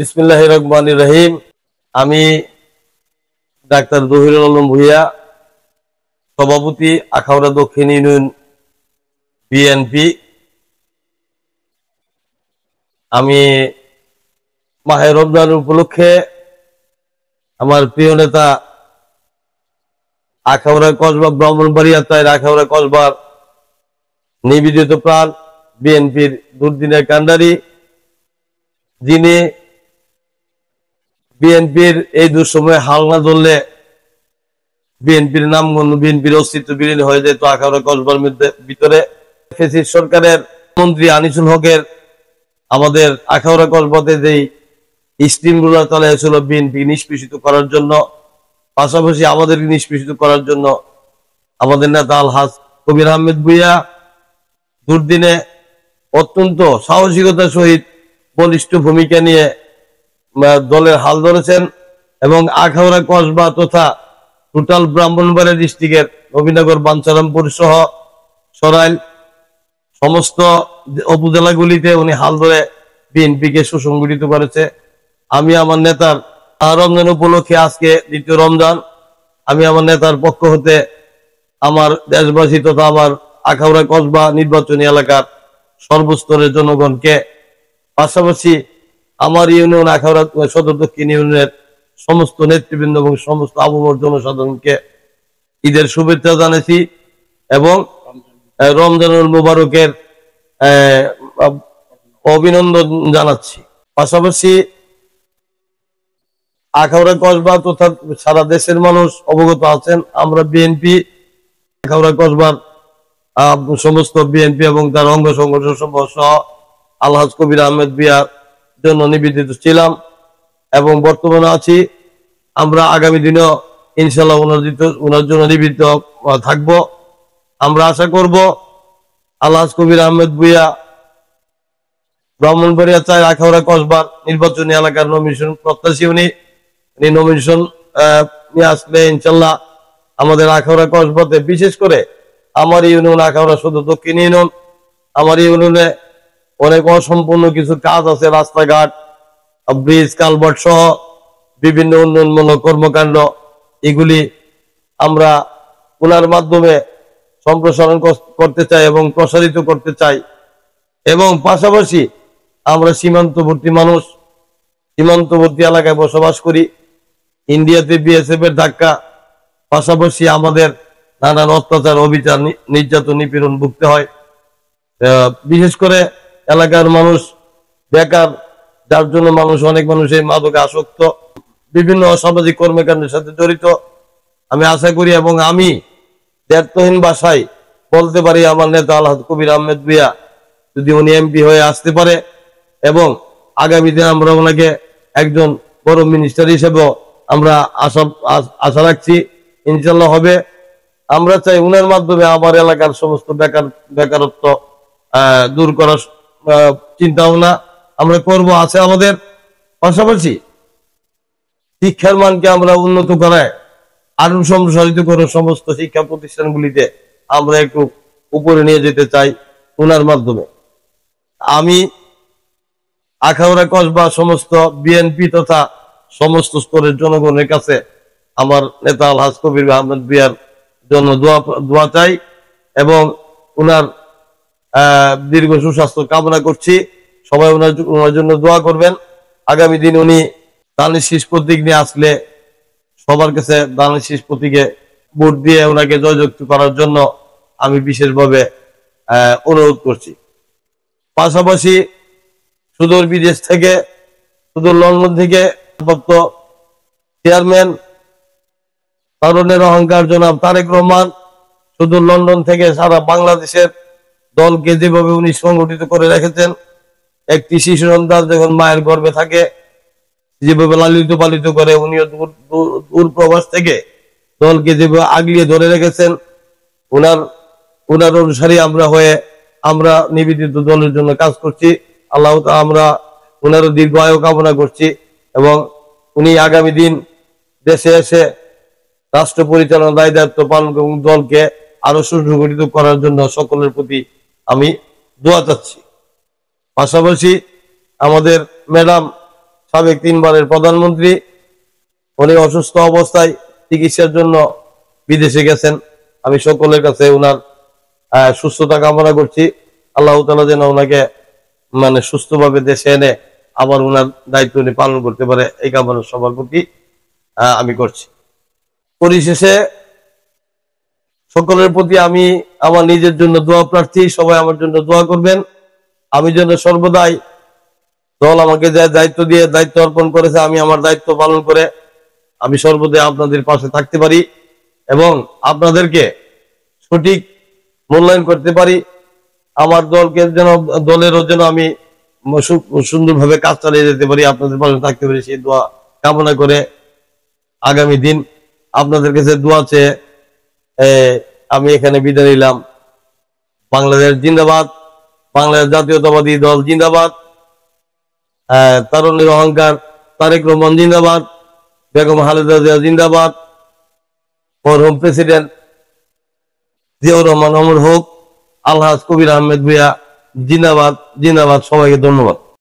বিসমিল্লাহির রহমানির রহিম। আমি ডাক্তার জহিরুল আলম ভূঁইয়া, সভাপতি আখাউড়া দক্ষিণ ইউনিয়ন বিএনপি। আমি মাহে রমজান উপলক্ষে আমার প্রিয় নেতা আখাউড়া কসবা ব্রাহ্মণবাড়িয়া আখাউড়া কসবার নিবেদিত প্রাণ বিএনপির দুর্দিনের কান্ডারি, যিনি বিএনপির এই দুঃসময়ে হাল না ধরলে বিএনপির নামগন্ধ, বিএনপির অস্তিত্ব বিলীন হয়ে যেত আখাউড়া কসবার ভিতরে। ফ্যাসিস্ট সরকারের মন্ত্রী আনিসুল হকের আমাদের আখাউড়া কসবাতে যেই স্টিমগুলো চালিয়েছিল বিএনপি নিষ্পেষিত করার জন্য, পাশাপাশি আমাদেরকে নিষ্পেষিত করার জন্য আমাদের নেতা আলহাজ কবির আহমেদ ভূঁইয়া দুর্দিনে অত্যন্ত সাহসিকতার সহিত বলিষ্ঠ ভূমিকা নিয়ে দলের হাল ধরেছেন এবং আখাউড়া কসবা তথা টোটাল ব্রাহ্মণবাড়িয়া ডিস্ট্রিক্টের নবীনগর, বাঞ্ছারামপুর সহ সরাইল সমস্ত উপজেলাগুলিতে উনি হাল ধরে বিএনপিকে সুসংগঠিত করেছে। আমি আমার নেতার রমজান উপলক্ষে, আজকে দ্বিতীয় রমজান, আমি আমার নেতার পক্ষ হতে আমার দেশবাসী তথা আমার আখাউড়া কসবা নির্বাচনী এলাকার সর্বস্তরের জনগণকে, পাশাপাশি আমার ইউনিয়ন আখাউড়া সদর দক্ষিণ ইউনিয়নের সমস্ত নেতৃবৃন্দ এবং সমস্ত আবহাওয়ার জনসাধারণকে ঈদের শুভেচ্ছা জানাচ্ছি এবং রমজানুল মুবারকের অভিনন্দন জানাচ্ছি। পাশাপাশি আখাউড়া কসবা তথা সারা দেশের মানুষ অবগত আছেন, আমরা বিএনপি আখাউড়া কসবার সমস্ত বিএনপি এবং তার অঙ্গ সংগঠন সহ আলহাজ কবির আহমেদ ভূঁইয়ার জন্য নিবেদিত ছিলাম এবং বর্তমানে আছি। আমরা আগামী দিনেও ইনশাল্লাহ ওনার জন্য নিবেদিত থাকব। আমরা আশা করব আলহাজ কবির আহমেদ ভূঁইয়া ব্রাহ্মণবাড়িয়া আখাউড়া কসবার নির্বাচনী এলাকার নমিনেশন প্রত্যাশী। উনি নমিনেশন নিয়ে আসলে ইনশাল্লাহ আমাদের আখাউড়া কসবাতে, বিশেষ করে আমার ইউনিয়ন আখাউড়া সদর দক্ষিণ ইউনিয়ন, আমার ইউনিয়নে অনেক অসম্পূর্ণ কিছু কাজ আছে, রাস্তাঘাট, ব্রিজ, কালভার্ট সহ বিভিন্ন উন্নয়নমূলক কর্মকাণ্ড, এগুলি আমরা ওনার মাধ্যমে সম্প্রসারণ করতে চাই এবং প্রসারিত করতে চাই। এবং পাশাপাশি আমরা সীমান্তবর্তী মানুষ, সীমান্তবর্তী এলাকায় বসবাস করি, ইন্ডিয়াতে বিএসএফ এর ধাক্কা, পাশাপাশি আমাদের নানান অত্যাচার, অবিচার, নির্যাতন, নিপীড়ন ভুগতে হয়। বিশেষ করে এলাকার মানুষ বেকার, যার জন্য অনেক মানুষ এই মাদকে আসক্ত, বিভিন্ন অসামাজিক কর্মকাণ্ডের সাথে জড়িত। আমি আশা করি এবং আমি দ্ব্যর্থহীন ভাষায় বলতে পারি, আমার নেতা আলহাজ কবির আহমেদ ভূঁইয়া যদি উনি এমপি হয়ে আসতে পারে এবং আগামী দিন আমরা ওনাকে একজন বড় মিনিস্টার হিসেবেও আমরা আশা রাখছি, ইনশাল্লাহ হবে। আমরা চাই উনার মাধ্যমে আমার এলাকার সমস্ত বেকারত্ব দূর করার চিন্তা ভাবনা আমরা করব, আছে আমাদের। পাশাপাশি শিক্ষার মানকে আমরা উন্নত করায় আরো সম্প্রসারিত করে সমস্ত শিক্ষা প্রতিষ্ঠানগুলিতে আমরা একটু উপরে নিয়ে যেতে চাই উনার মাধ্যমে। আমি আখাউড়া কসবা সমস্ত বিএনপি তথা সমস্ত স্তরের জনগণের কাছে আমার নেতা আলহাজ কবির আহমেদ ভূঁইয়ার জন্য দোয়া চাই এবং উনার দীর্ঘ সুস্বাস্থ্য কামনা করছি। সবাই ওনার জন্য দোয়া করবেন। আগামী দিন উনি দানের শীষ প্রতীক নিয়ে আসলে সবার কাছে দানের শীষ প্রতীকে ভোট দিয়ে ওনাকে জয়যুক্ত করার জন্য আমি বিশেষভাবে অনুরোধ করছি। পাশাপাশি সুদূর বিদেশ থেকে, সুদূর লন্ডন থেকে চেয়ারম্যান তরুণের অহংকার জনাব তারেক রহমান সুদূর লন্ডন থেকে সারা বাংলাদেশের দলকে যেভাবে উনি সংগঠিত করে রেখেছেন, একটি শিশু সন্তান যখন মায়ের গর্ভে থাকে যেভাবে লালিত পালিত করে, উনিও দূর প্রবাস থেকে দলকে যেভাবে আগলিয়ে ধরে রেখেছেন, উনার অনুসারী আমরা হয়ে আমরা নিবেদিত দলের জন্য কাজ করছি। আল্লাহ আমরা উনারও দীর্ঘ আয়ু কামনা করছি এবং উনি আগামী দিন দেশে এসে রাষ্ট্র পরিচালনার দায় দায়িত্ব পালন এবং দলকে আরো সুসংগঠিত করার জন্য সকলের প্রতি আমি দোয়া চাচ্ছি। পাশাপাশি আমাদের ম্যাডাম সাবেক 3 বারের প্রধানমন্ত্রী, উনি অসুস্থ অবস্থায় চিকিৎসার জন্য বিদেশে গেছেন। আমি সকলের কাছে ওনার সুস্থতা কামনা করছি। আল্লাহ তাআলা যেন ওনাকে মানে সুস্থভাবে দেশে এনে আবার ওনার দায়িত্ব উনি পালন করতে পারে, এই কামনা সবার প্রতি আমি করছি। পরিশেষে সকলের প্রতি আমি আমার নিজের জন্য দোয়া প্রার্থী, সবাই আমার জন্য দোয়া করবেন। আমি যেন সর্বদাই দল আমাকে যে দায়িত্ব দিয়ে দায়িত্ব অর্পণ করেছে, আমি আমার দায়িত্ব পালন করে আমি সর্বদাই আপনাদের পাশে থাকতে পারি এবং আপনাদেরকে সঠিক মূল্যায়ন করতে পারি। আমার দলকে যেন দলেরও যেন আমি সুন্দরভাবে কাজ চালিয়ে যেতে পারি, আপনাদের পাশে থাকতে পারি, সেই দোয়া কামনা করে আগামী দিন আপনাদের কাছে দোয়া চেয়ে আমি এখানে বিদায় নিলাম। বাংলাদেশ জিন্দাবাদ, বাংলাদেশ জাতীয়তাবাদী দল জিন্দাবাদ, তরুণের অহংকার তারেক রহমান জিন্দাবাদ, বেগম খালেদা জিয়া জিন্দাবাদ, মরহুম প্রেসিডেন্ট জিয়াউর রহমান অমর হোক, আলহাজ কবির আহমেদ ভূঁইয়া জিন্দাবাদ। জিন্দাবাদ। সবাইকে ধন্যবাদ।